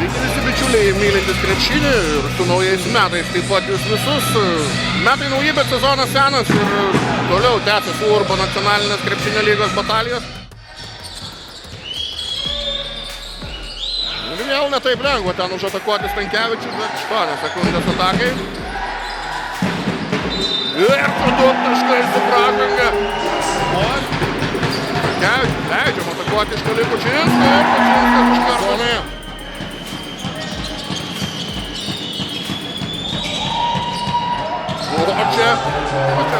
Sveiki visi bičiuliai, mylintis krepšinį ir su naujais metais taip pat jūs visus. Metai nauji, bet sezonas senas ir toliau tęsiasi Urbo nacionalinės krepšinio lygos batalijos. Ir vėl ne taip lengva ten užatakuoti Stankevičių, bet 8 sekundės atakai. Ir du taškai su pražanga. Stankevičius leidžiam atakuoti iš toli Kučinską ir Kučinskas iš karto. O čia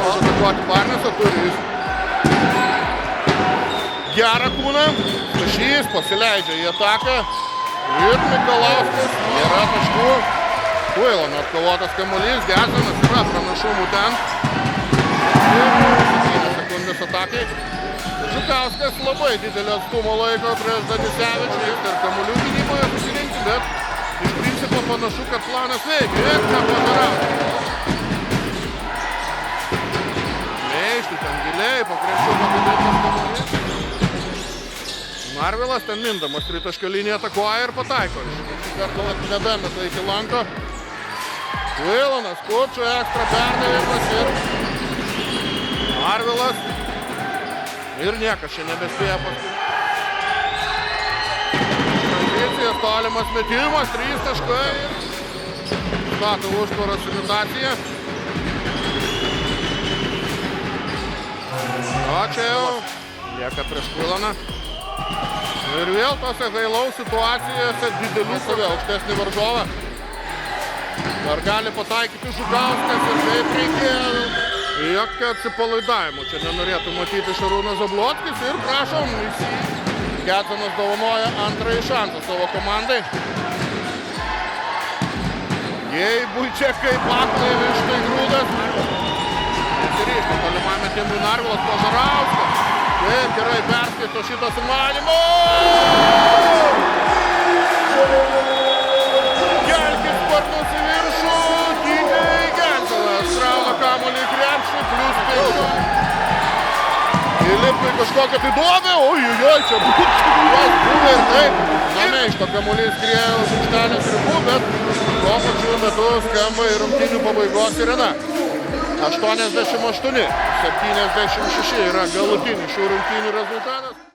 užatakuoti Barnesą turi jis gerą kūną. Stašys pasileidžia į ataką. Ir Mikalauskas nėra taškų. Kuilano atkovotas kamuolys. Gersonas yra pranašumų ten. Ir 7 sekundės atakai. Žukauskas labai didelio atstumo laiko prieš Danisevičių. Ir kamuolių gynyboje susirinkti, bet iš principo panašu, kad planas veikia. Ir nepadaravo. Ten giliai, po krepšiu pabėdėtas kamuolys. Marvelas ten mindamas tritaškio liniją atakuoja ir pataiko. Šį kartą nedameta iki lanko. Kuilanas, Kučio ekstra perdavimas ir Marvelas. Ir niekas čia nebespėja paskui. Tranzicija, tolimas metimas, 3 taškai. Stato užtvaros imitacija. O čia jau lieka prieš Kuilaną. Ir vėl tose gailaus situacijose didelių save aukštesnį varžovą. Dar gali pataikyti Žukauskas ir taip reikėjo. Jokio atsipalaidavimo čia nenorėtų matyti Šarūnas Zablockis. Ir prašom, Gedvinas dovanoja antrąjį šansą savo komandai. Jei Buičiakai paklai vištai grūdas. Nesiryšta tolimam metimui Narvilas Požarauskas. Taip gerai perskaito šitą sumanimą. Kelkis sparnus į viršų. Tykiai Genselas krauna kamuolį į krepšį. Plius 5. Įliptų į kažkokią tai duobę. Ojojoj, čia buvo ir taip. Nameišto kamuolys skriejo už aikštelės ribų, bet tuo pačiu metu skamba ir rungtynių pabaigos sirena. 88-76 yra galutinis šių rungtynių rezultatas.